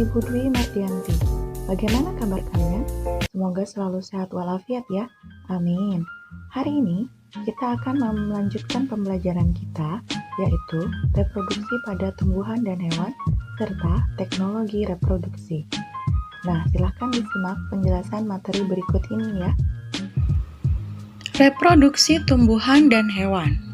Ibu Dwi Mardianti. Bagaimana kabar kalian? Semoga selalu sehat walafiat ya. Amin. Hari ini kita akan melanjutkan pembelajaran kita, yaitu reproduksi pada tumbuhan dan hewan serta teknologi reproduksi. Nah, silahkan disimak penjelasan materi berikut ini ya. Reproduksi tumbuhan dan hewan.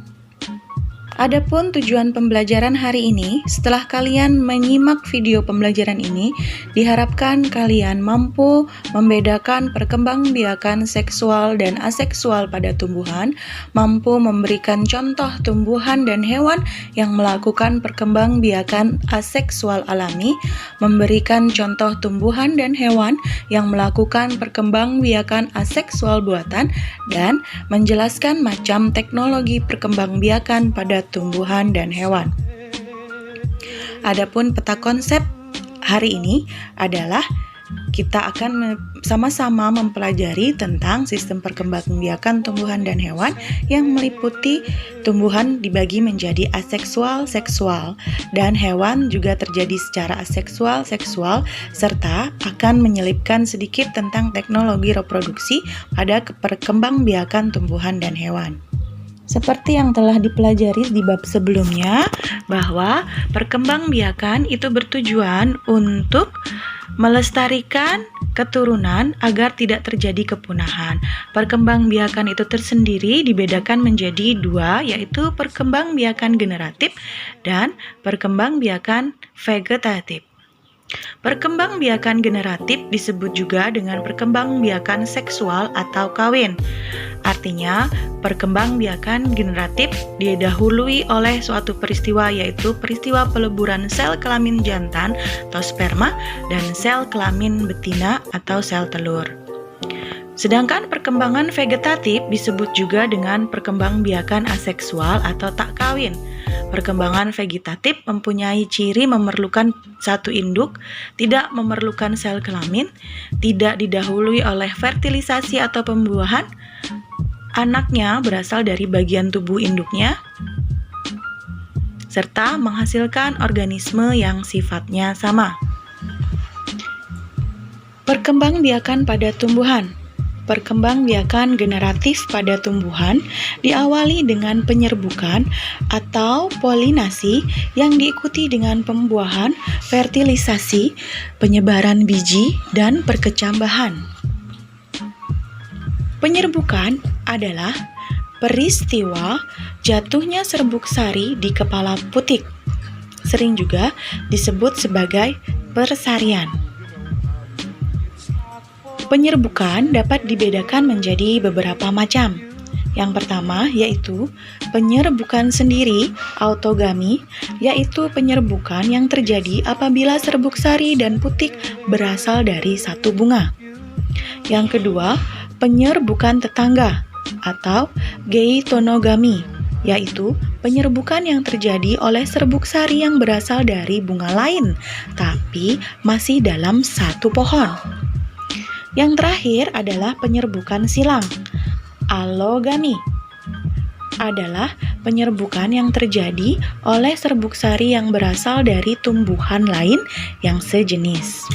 Adapun tujuan pembelajaran hari ini, setelah kalian menyimak video pembelajaran ini, diharapkan kalian mampu membedakan perkembangbiakan seksual dan aseksual pada tumbuhan, mampu memberikan contoh tumbuhan dan hewan yang melakukan perkembangbiakan aseksual alami, memberikan contoh tumbuhan dan hewan yang melakukan perkembangbiakan aseksual buatan, dan menjelaskan macam teknologi perkembangbiakan pada tumbuhan dan hewan. Adapun peta konsep hari ini adalah kita akan sama-sama mempelajari tentang sistem perkembangbiakan tumbuhan dan hewan yang meliputi tumbuhan dibagi menjadi aseksual, seksual, dan hewan juga terjadi secara aseksual, seksual, serta akan menyelipkan sedikit tentang teknologi reproduksi pada perkembangbiakan tumbuhan dan hewan. Seperti yang telah dipelajari di bab sebelumnya, bahwa perkembangbiakan itu bertujuan untuk melestarikan keturunan agar tidak terjadi kepunahan. Perkembangbiakan itu tersendiri dibedakan menjadi dua, yaitu perkembangbiakan generatif dan perkembangbiakan vegetatif. Perkembangbiakan generatif disebut juga dengan perkembangbiakan seksual atau kawin. Artinya, perkembangbiakan generatif didahului oleh suatu peristiwa, yaitu peristiwa peleburan sel kelamin jantan atau sperma dan sel kelamin betina atau sel telur. Sedangkan perkembangan vegetatif disebut juga dengan perkembangbiakan aseksual atau tak kawin. Perkembangan vegetatif mempunyai ciri memerlukan satu induk, tidak memerlukan sel kelamin, tidak didahului oleh fertilisasi atau pembuahan, anaknya berasal dari bagian tubuh induknya, serta menghasilkan organisme yang sifatnya sama. Perkembangbiakan pada tumbuhan. Perkembangbiakan generatif pada tumbuhan diawali dengan penyerbukan atau polinasi yang diikuti dengan pembuahan, fertilisasi, penyebaran biji, dan perkecambahan. Penyerbukan adalah peristiwa jatuhnya serbuk sari di kepala putik, sering juga disebut sebagai persarian. Penyerbukan dapat dibedakan menjadi beberapa macam. Yang pertama yaitu penyerbukan sendiri, autogami, yaitu penyerbukan yang terjadi apabila serbuk sari dan putik berasal dari satu bunga. Yang kedua, penyerbukan tetangga atau geitonogami, yaitu penyerbukan yang terjadi oleh serbuk sari yang berasal dari bunga lain, tapi masih dalam satu pohon. Yang terakhir adalah penyerbukan silang. Allogami adalah penyerbukan yang terjadi oleh serbuk sari yang berasal dari tumbuhan lain yang sejenis.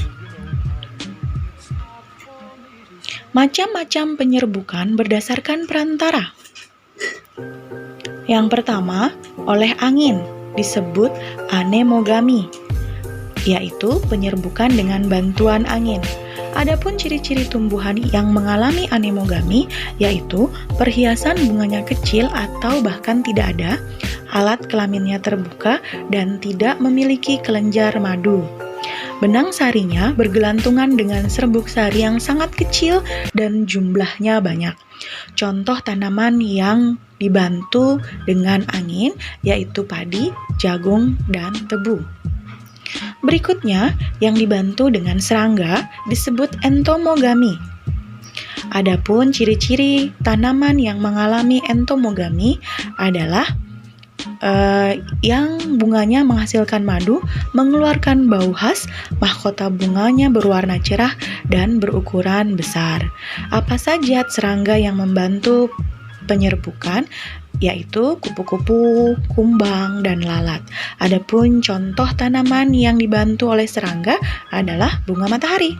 Macam-macam penyerbukan berdasarkan perantara. Yang pertama, oleh angin, disebut anemogami, yaitu penyerbukan dengan bantuan angin. Adapun ciri-ciri tumbuhan yang mengalami anemogami yaitu perhiasan bunganya kecil atau bahkan tidak ada, alat kelaminnya terbuka dan tidak memiliki kelenjar madu. Benang sarinya bergelantungan dengan serbuk sari yang sangat kecil dan jumlahnya banyak. Contoh tanaman yang dibantu dengan angin yaitu padi, jagung, dan tebu. Berikutnya, yang dibantu dengan serangga disebut entomogami. Adapun ciri-ciri tanaman yang mengalami entomogami adalah yang bunganya menghasilkan madu, mengeluarkan bau khas, mahkota bunganya berwarna cerah dan berukuran besar. Apa saja serangga yang membantu penyerbukan? yaitu kupu-kupu, kumbang, dan lalat. Adapun contoh tanaman yang dibantu oleh serangga adalah bunga matahari.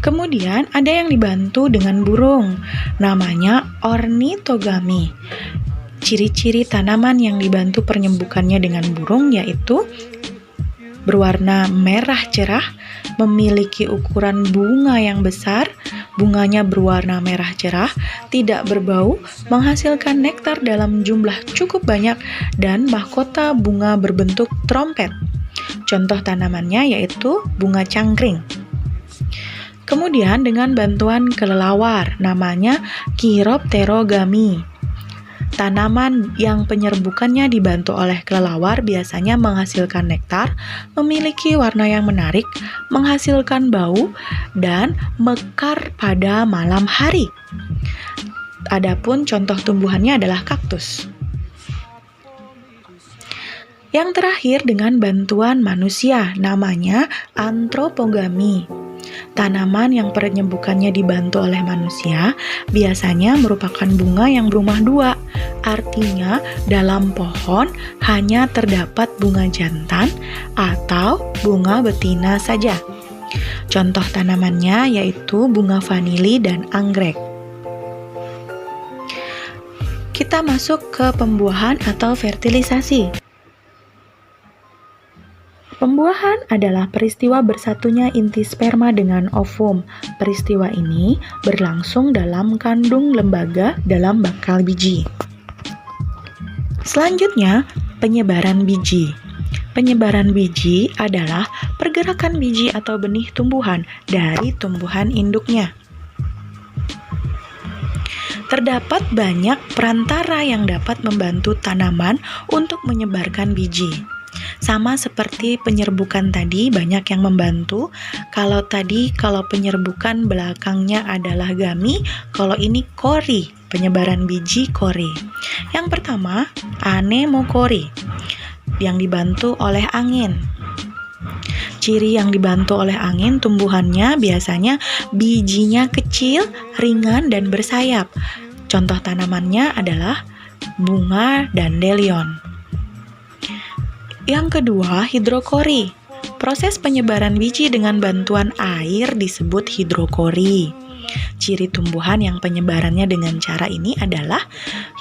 Kemudian ada yang dibantu dengan burung, namanya ornitogami. Ciri-ciri tanaman yang dibantu penyembuhannya dengan burung yaitu berwarna merah cerah, memiliki ukuran bunga yang besar, bunganya berwarna merah cerah, tidak berbau, menghasilkan nektar dalam jumlah cukup banyak, dan mahkota bunga berbentuk trompet. Contoh tanamannya yaitu bunga cangkring. Kemudian dengan bantuan kelelawar, namanya Chiropterogami. Tanaman yang penyerbukannya dibantu oleh kelelawar biasanya menghasilkan nektar, memiliki warna yang menarik, menghasilkan bau, dan mekar pada malam hari. Adapun contoh tumbuhannya adalah kaktus. Yang terakhir dengan bantuan manusia, namanya antropogami. Tanaman yang penyembuhannya dibantu oleh manusia biasanya merupakan bunga yang berumah dua. Artinya dalam pohon hanya terdapat bunga jantan atau bunga betina saja. Contoh tanamannya yaitu bunga vanili dan anggrek. Kita masuk ke pembuahan atau fertilisasi. Pembuahan adalah peristiwa bersatunya inti sperma dengan ovum. Peristiwa ini berlangsung dalam kandung lembaga dalam bakal biji. Selanjutnya, penyebaran biji. Penyebaran biji adalah pergerakan biji atau benih tumbuhan dari tumbuhan induknya. Terdapat banyak perantara yang dapat membantu tanaman untuk menyebarkan biji. Sama seperti penyerbukan tadi, banyak yang membantu. Kalau penyerbukan belakangnya adalah gami, kalau ini kori, penyebaran biji kori. Yang pertama, anemokori, yang dibantu oleh angin. Ciri yang dibantu oleh angin, tumbuhannya biasanya bijinya kecil, ringan, dan bersayap. Contoh tanamannya adalah bunga dandelion. Yang kedua, hidrokori. Proses penyebaran biji dengan bantuan air disebut hidrokori. Ciri tumbuhan yang penyebarannya dengan cara ini adalah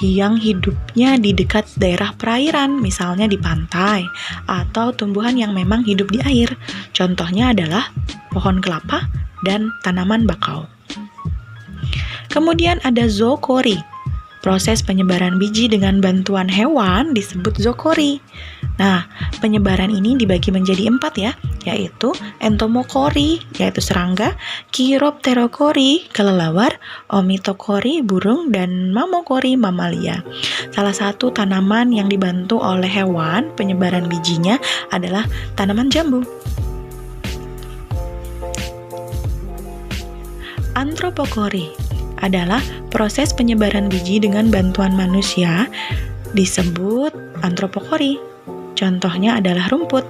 yang hidupnya di dekat daerah perairan, misalnya di pantai, atau tumbuhan yang memang hidup di air. Contohnya adalah pohon kelapa dan tanaman bakau. Kemudian ada zookori. Proses penyebaran biji dengan bantuan hewan disebut zookori. Nah, penyebaran ini dibagi menjadi 4 ya, yaitu entomokori, yaitu serangga, chiropterokori, kelelawar, omitokori, burung, dan mamokori, mamalia. Salah satu tanaman yang dibantu oleh hewan penyebaran bijinya adalah tanaman jambu. Antropokori adalah proses penyebaran biji dengan bantuan manusia disebut antropokori. Contohnya adalah rumput.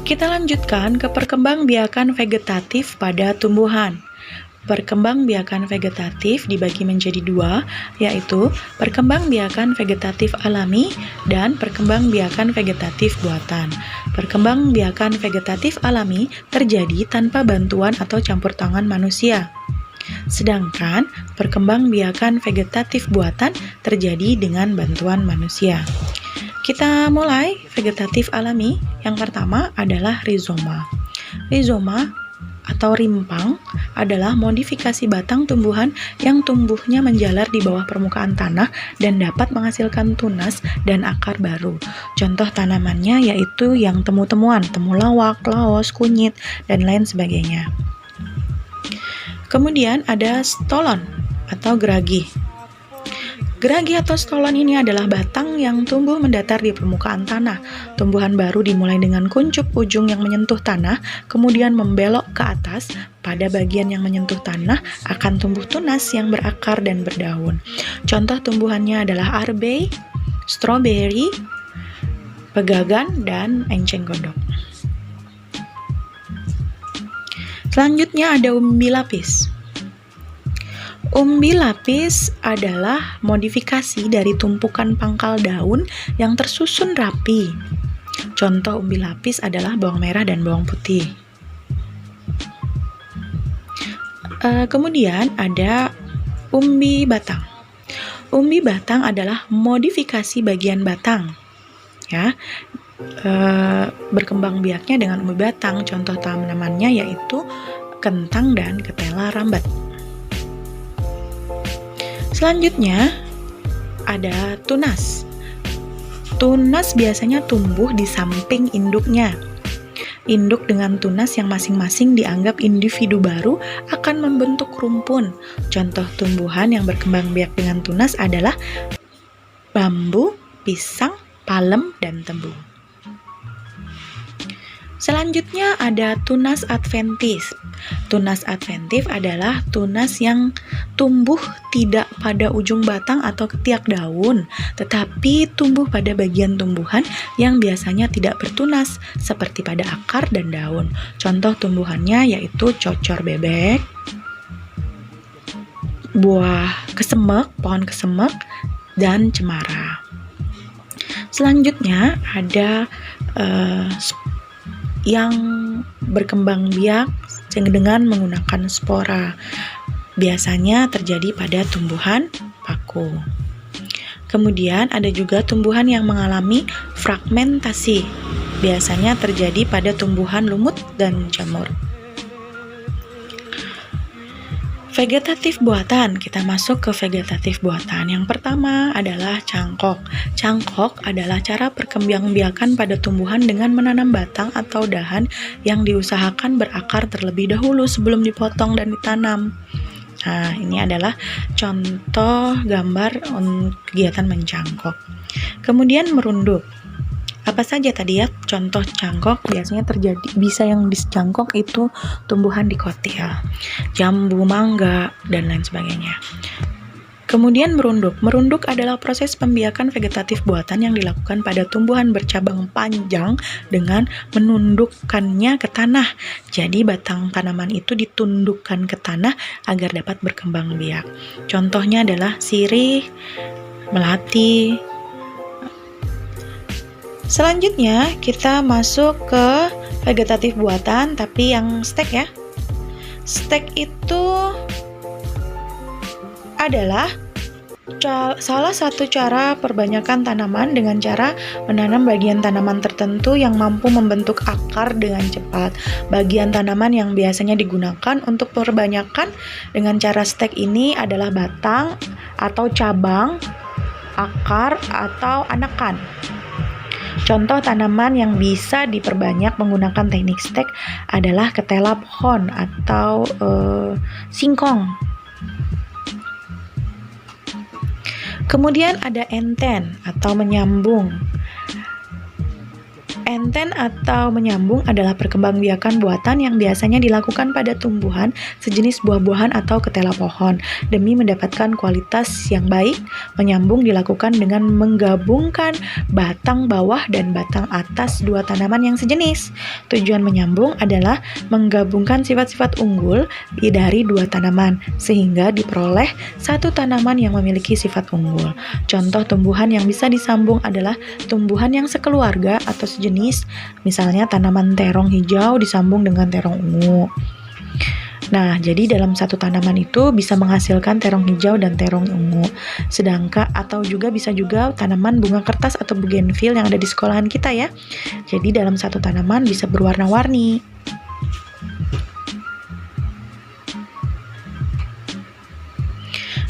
Kita lanjutkan ke perkembangbiakan vegetatif pada tumbuhan. Perkembangbiakan vegetatif dibagi menjadi 2, yaitu perkembangbiakan vegetatif alami dan perkembangbiakan vegetatif buatan. Perkembangbiakan vegetatif alami terjadi tanpa bantuan atau campur tangan manusia. Sedangkan perkembangbiakan vegetatif buatan terjadi dengan bantuan manusia. Kita mulai vegetatif alami. Yang pertama adalah rizoma. Rizoma atau rimpang adalah modifikasi batang tumbuhan yang tumbuhnya menjalar di bawah permukaan tanah dan dapat menghasilkan tunas dan akar baru. Contoh tanamannya yaitu yang temu-temuan, temulawak, laos, kunyit, dan lain sebagainya. Kemudian ada stolon atau geragi. Geragi atau stolon ini adalah batang yang tumbuh mendatar di permukaan tanah. Tumbuhan baru dimulai dengan kuncup ujung yang menyentuh tanah, kemudian membelok ke atas. Pada bagian yang menyentuh tanah akan tumbuh tunas yang berakar dan berdaun. Contoh tumbuhannya adalah arbei, stroberi, pegagan, dan enceng gondok. Selanjutnya ada umbi lapis. Umbi lapis adalah modifikasi dari tumpukan pangkal daun yang tersusun rapi. Contoh umbi lapis adalah bawang merah dan bawang putih. Kemudian ada umbi batang. Umbi batang adalah modifikasi bagian batang, ya. Berkembang biaknya dengan umbi batang. Contoh tanamannya yaitu kentang dan ketela rambat. Selanjutnya ada tunas. Tunas biasanya tumbuh di samping induknya. Induk dengan tunas yang masing-masing dianggap individu baru akan membentuk rumpun. Contoh tumbuhan yang berkembang biak dengan tunas adalah bambu, pisang, palem, dan tebu. Selanjutnya ada tunas adventis. Tunas adventif adalah tunas yang tumbuh tidak pada ujung batang atau ketiak daun, tetapi tumbuh pada bagian tumbuhan yang biasanya tidak bertunas, seperti pada akar dan daun. Contoh tumbuhannya yaitu cocor bebek, buah kesemek, pohon kesemek, dan cemara. Selanjutnya ada yang berkembang biak dengan menggunakan spora. Biasanya terjadi pada tumbuhan paku. Kemudian ada juga tumbuhan yang mengalami fragmentasi. Biasanya terjadi pada tumbuhan lumut dan jamur. Vegetatif buatan, kita masuk ke vegetatif buatan. Yang pertama adalah cangkok. Cangkok adalah cara perkembangbiakan pada tumbuhan dengan menanam batang atau dahan yang diusahakan berakar terlebih dahulu sebelum dipotong dan ditanam. Nah, ini adalah contoh gambar kegiatan mencangkok. Kemudian merunduk. Apa saja tadi ya contoh cangkok? Biasanya bisa yang dicangkok itu tumbuhan dikotil, jambu, mangga, dan lain sebagainya. Kemudian merunduk. Merunduk adalah proses pembiakan vegetatif buatan yang dilakukan pada tumbuhan bercabang panjang dengan menundukkannya ke tanah. Jadi batang tanaman itu ditundukkan ke tanah agar dapat berkembang biak. Contohnya adalah sirih, melati. Selanjutnya kita masuk ke vegetatif buatan tapi yang stek ya. Stek itu adalah salah satu cara perbanyakan tanaman dengan cara menanam bagian tanaman tertentu yang mampu membentuk akar dengan cepat. Bagian tanaman yang biasanya digunakan untuk perbanyakan dengan cara stek ini adalah batang atau cabang, akar atau anakan. Contoh tanaman yang bisa diperbanyak menggunakan teknik stek adalah ketela pohon atau singkong. Kemudian ada enten atau menyambung. Enten atau menyambung adalah perkembangbiakan buatan yang biasanya dilakukan pada tumbuhan sejenis buah-buahan atau ketela pohon. Demi mendapatkan kualitas yang baik, menyambung dilakukan dengan menggabungkan batang bawah dan batang atas dua tanaman yang sejenis. Tujuan menyambung adalah menggabungkan sifat-sifat unggul dari dua tanaman, sehingga diperoleh satu tanaman yang memiliki sifat unggul. Contoh tumbuhan yang bisa disambung adalah tumbuhan yang sekeluarga atau sejenis, misalnya tanaman terong hijau disambung dengan terong ungu. Nah, jadi dalam satu tanaman itu bisa menghasilkan terong hijau dan terong ungu. Sedangkan atau juga bisa juga tanaman bunga kertas atau bougainville yang ada di sekolahan kita ya. Jadi dalam satu tanaman bisa berwarna-warni.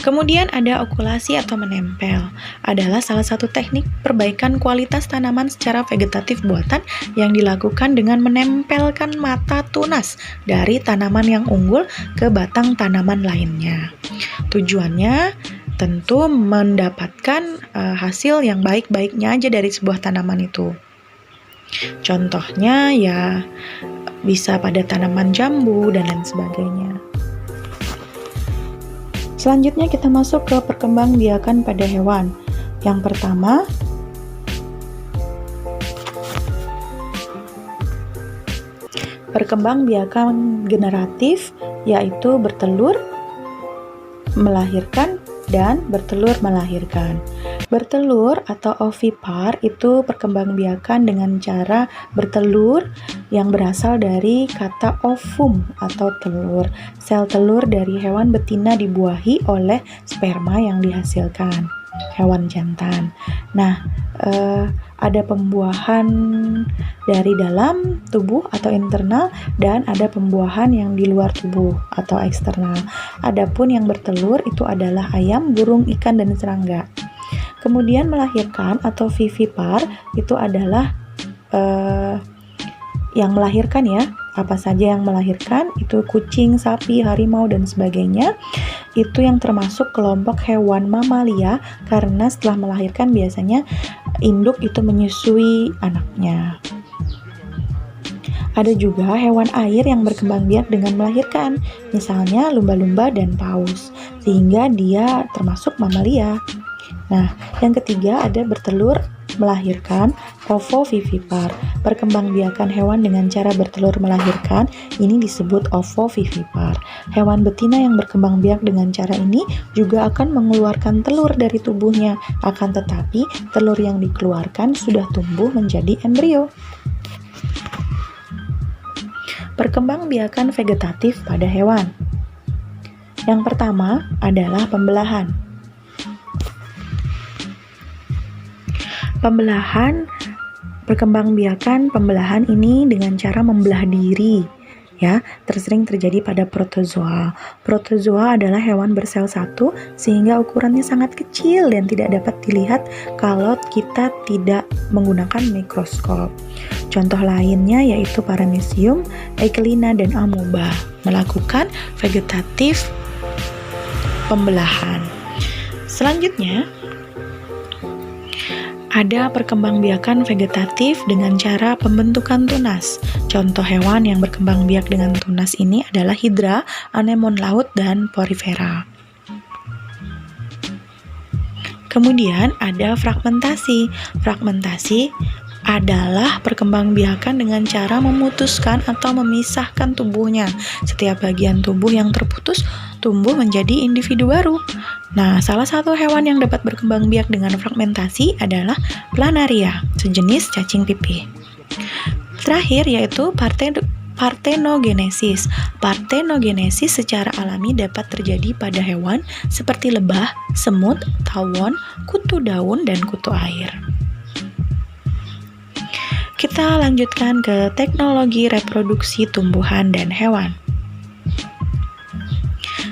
Kemudian ada okulasi atau menempel. Adalah salah satu teknik perbaikan kualitas tanaman secara vegetatif buatan yang dilakukan dengan menempelkan mata tunas dari tanaman yang unggul ke batang tanaman lainnya. Tujuannya tentu mendapatkan hasil yang baik-baiknya aja dari sebuah tanaman itu. Contohnya ya bisa pada tanaman jambu dan lain sebagainya. Selanjutnya kita masuk ke perkembangbiakan pada hewan. Yang pertama, perkembangbiakan generatif, yaitu bertelur, melahirkan dan bertelur melahirkan. Bertelur atau ovipar itu perkembangbiakan dengan cara bertelur yang berasal dari kata ovum atau telur. Sel telur dari hewan betina dibuahi oleh sperma yang dihasilkan hewan jantan. Nah, ada pembuahan dari dalam tubuh atau internal dan ada pembuahan yang di luar tubuh atau eksternal. Adapun yang bertelur itu adalah ayam, burung, ikan, dan serangga. Kemudian melahirkan atau vivipar itu adalah yang melahirkan ya. Apa saja yang melahirkan itu kucing, sapi, harimau, dan sebagainya. Itu yang termasuk kelompok hewan mamalia karena setelah melahirkan biasanya induk itu menyusui anaknya. Ada juga hewan air yang berkembang biak dengan melahirkan, misalnya lumba-lumba dan paus, sehingga dia termasuk mamalia. Nah, yang ketiga ada bertelur melahirkan, ovovivipar. Perkembangbiakan hewan dengan cara bertelur melahirkan ini disebut ovovivipar. Hewan betina yang berkembang biak dengan cara ini juga akan mengeluarkan telur dari tubuhnya, akan tetapi telur yang dikeluarkan sudah tumbuh menjadi embrio. Perkembangbiakan vegetatif pada hewan. Yang pertama adalah pembelahan. Perkembangbiakan pembelahan ini dengan cara membelah diri, ya, tersering terjadi pada protozoa. Protozoa adalah hewan bersel satu sehingga ukurannya sangat kecil dan tidak dapat dilihat kalau kita tidak menggunakan mikroskop. Contoh lainnya yaitu Paramecium, Euglena, dan Amoeba melakukan vegetatif pembelahan. Selanjutnya ada perkembangbiakan vegetatif dengan cara pembentukan tunas. Contoh hewan yang berkembang biak dengan tunas ini adalah hidra, anemon laut, dan porifera. Kemudian ada fragmentasi. Fragmentasi adalah perkembangbiakan dengan cara memutuskan atau memisahkan tubuhnya. Setiap bagian tubuh yang terputus tumbuh menjadi individu baru. Nah, salah satu hewan yang dapat berkembang biak dengan fragmentasi adalah planaria, sejenis cacing pipih. Terakhir yaitu partenogenesis. Partenogenesis secara alami dapat terjadi pada hewan seperti lebah, semut, tawon, kutu daun, dan kutu air. Kita lanjutkan ke teknologi reproduksi tumbuhan dan hewan.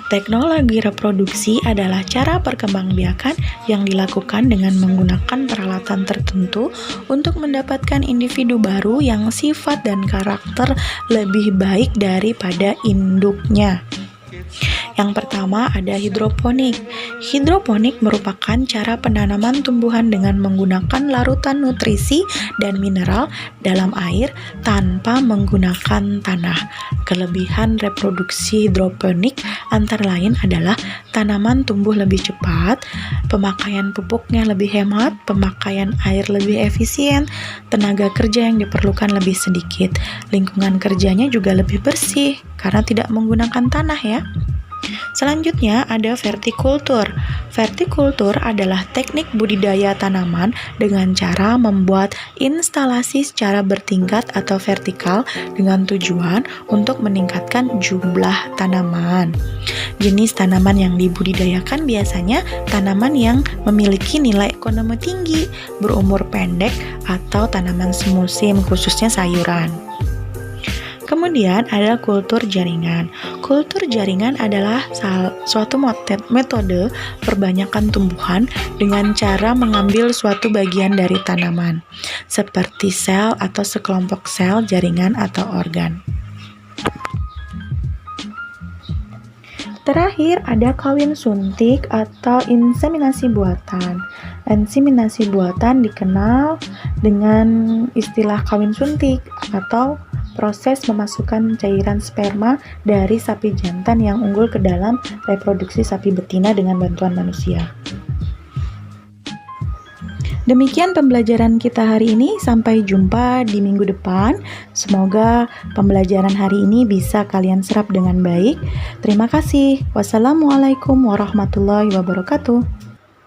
Teknologi reproduksi adalah cara perkembangbiakan yang dilakukan dengan menggunakan peralatan tertentu untuk mendapatkan individu baru yang sifat dan karakter lebih baik daripada induknya. Yang pertama ada hidroponik. Hidroponik merupakan cara penanaman tumbuhan dengan menggunakan larutan nutrisi dan mineral dalam air tanpa menggunakan tanah. Kelebihan reproduksi hidroponik antara lain adalah tanaman tumbuh lebih cepat, pemakaian pupuknya lebih hemat, pemakaian air lebih efisien, tenaga kerja yang diperlukan lebih sedikit, lingkungan kerjanya juga lebih bersih karena tidak menggunakan tanah ya. Selanjutnya ada vertikultur. Vertikultur adalah teknik budidaya tanaman dengan cara membuat instalasi secara bertingkat atau vertikal dengan tujuan untuk meningkatkan jumlah tanaman. Jenis tanaman yang dibudidayakan biasanya tanaman yang memiliki nilai ekonomi tinggi, berumur pendek, atau tanaman semusim, khususnya sayuran. Kemudian ada kultur jaringan. Kultur jaringan adalah suatu metode perbanyakan tumbuhan dengan cara mengambil suatu bagian dari tanaman, seperti sel atau sekelompok sel, jaringan, atau organ. Terakhir ada kawin suntik atau inseminasi buatan. Inseminasi buatan dikenal dengan istilah kawin suntik atau proses memasukkan cairan sperma dari sapi jantan yang unggul ke dalam reproduksi sapi betina dengan bantuan manusia. Demikian pembelajaran kita hari ini, sampai jumpa di minggu depan. Semoga pembelajaran hari ini bisa kalian serap dengan baik. Terima kasih. Wassalamualaikum warahmatullahi wabarakatuh.